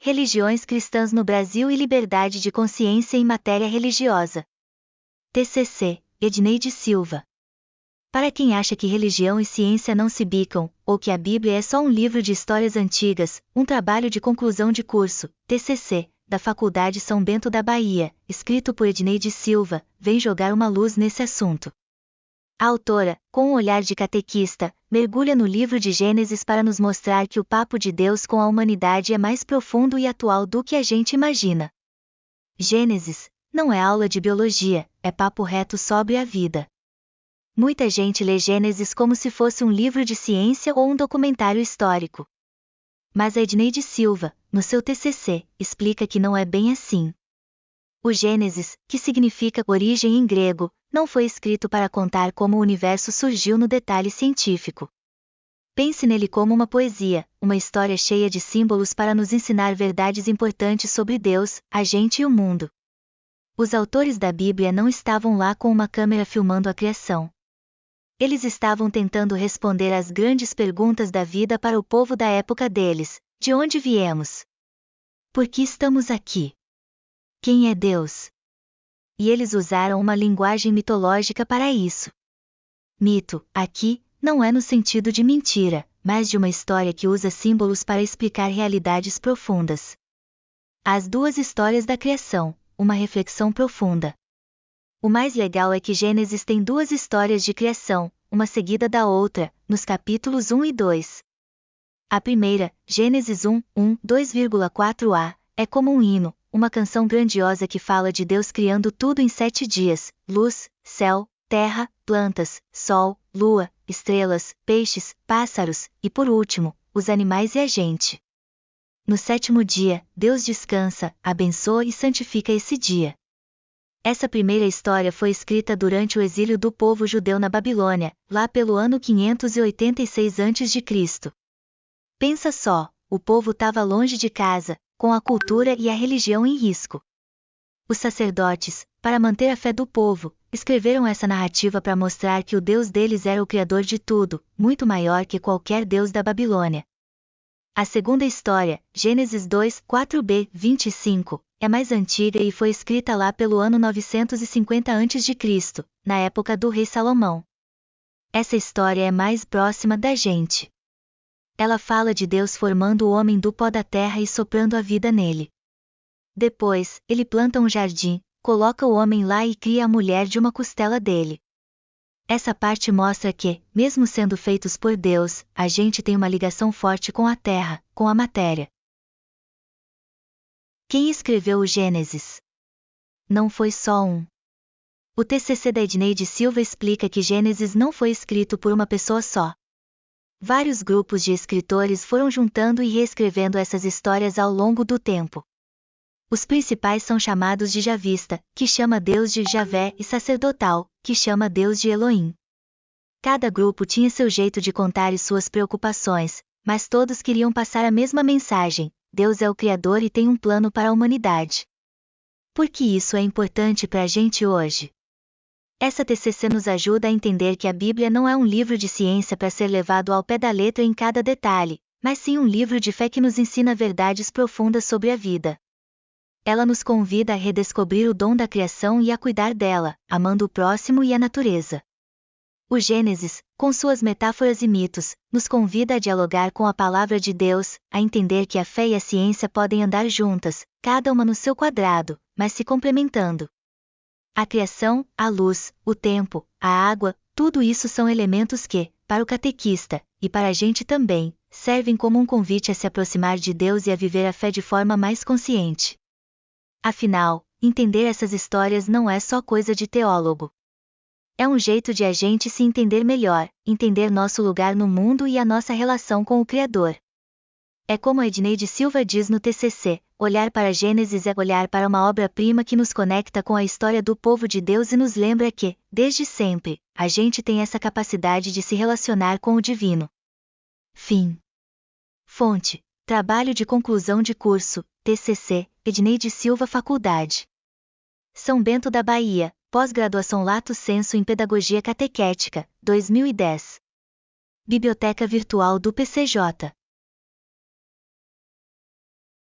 Religiões Cristãs no Brasil e Liberdade de Consciência em Matéria Religiosa. TCC, Edneide Silva. Para quem acha que religião e ciência não se bicam, ou que a Bíblia é só um livro de histórias antigas, um trabalho de conclusão de curso, TCC, da Faculdade São Bento da Bahia, escrito por Edneide Silva, vem jogar uma luz nesse assunto. A autora, com um olhar de catequista, mergulha no livro de Gênesis para nos mostrar que o papo de Deus com a humanidade é mais profundo e atual do que a gente imagina. Gênesis não é aula de biologia, é papo reto sobre a vida. Muita gente lê Gênesis como se fosse um livro de ciência ou um documentário histórico. Mas a Edneide Silva, no seu TCC, explica que não é bem assim. O Gênesis, que significa origem em grego, não foi escrito para contar como o universo surgiu no detalhe científico. Pense nele como uma poesia, uma história cheia de símbolos para nos ensinar verdades importantes sobre Deus, a gente e o mundo. Os autores da Bíblia não estavam lá com uma câmera filmando a criação. Eles estavam tentando responder às grandes perguntas da vida para o povo da época deles: de onde viemos? Por que estamos aqui? Quem é Deus? E eles usaram uma linguagem mitológica para isso. Mito, aqui, não é no sentido de mentira, mas de uma história que usa símbolos para explicar realidades profundas. As duas histórias da criação, uma reflexão profunda. O mais legal é que Gênesis tem duas histórias de criação, uma seguida da outra, nos capítulos 1 e 2. A primeira, Gênesis 1, 2,4a, é como um hino, uma canção grandiosa que fala de Deus criando tudo em 7 dias, luz, céu, terra, plantas, sol, lua, estrelas, peixes, pássaros, e por último, os animais e a gente. No 7º dia, Deus descansa, abençoa e santifica esse dia. Essa primeira história foi escrita durante o exílio do povo judeu na Babilônia, lá pelo ano 586 a.C. Pensa só, o povo estava longe de casa, com a cultura e a religião em risco. Os sacerdotes, para manter a fé do povo, escreveram essa narrativa para mostrar que o Deus deles era o Criador de tudo, muito maior que qualquer Deus da Babilônia. A segunda história, Gênesis 2, 4b, 25, é mais antiga e foi escrita lá pelo ano 950 a.C., na época do rei Salomão. Essa história é mais próxima da gente. Ela fala de Deus formando o homem do pó da terra e soprando a vida nele. Depois, ele planta um jardim, coloca o homem lá e cria a mulher de uma costela dele. Essa parte mostra que, mesmo sendo feitos por Deus, a gente tem uma ligação forte com a terra, com a matéria. Quem escreveu o Gênesis? Não foi só um. O TCC da Edneide Silva explica que Gênesis não foi escrito por uma pessoa só. Vários grupos de escritores foram juntando e reescrevendo essas histórias ao longo do tempo. Os principais são chamados de Javista, que chama Deus de Javé, e Sacerdotal, que chama Deus de Elohim. Cada grupo tinha seu jeito de contar e suas preocupações, mas todos queriam passar a mesma mensagem: Deus é o Criador e tem um plano para a humanidade. Por que isso é importante para a gente hoje? Essa TCC nos ajuda a entender que a Bíblia não é um livro de ciência para ser levado ao pé da letra em cada detalhe, mas sim um livro de fé que nos ensina verdades profundas sobre a vida. Ela nos convida a redescobrir o dom da criação e a cuidar dela, amando o próximo e a natureza. O Gênesis, com suas metáforas e mitos, nos convida a dialogar com a palavra de Deus, a entender que a fé e a ciência podem andar juntas, cada uma no seu quadrado, mas se complementando. A criação, a luz, o tempo, a água, tudo isso são elementos que, para o catequista, e para a gente também, servem como um convite a se aproximar de Deus e a viver a fé de forma mais consciente. Afinal, entender essas histórias não é só coisa de teólogo. É um jeito de a gente se entender melhor, entender nosso lugar no mundo e a nossa relação com o Criador. É como a Edneide Silva diz no TCC, olhar para Gênesis é olhar para uma obra-prima que nos conecta com a história do povo de Deus e nos lembra que, desde sempre, a gente tem essa capacidade de se relacionar com o divino. Fim. Fonte: Trabalho de conclusão de curso, TCC, Edneide Silva Faculdade São Bento da Bahia, pós-graduação Lato Sensu em Pedagogia Catequética, 2010. Biblioteca Virtual do PCJ.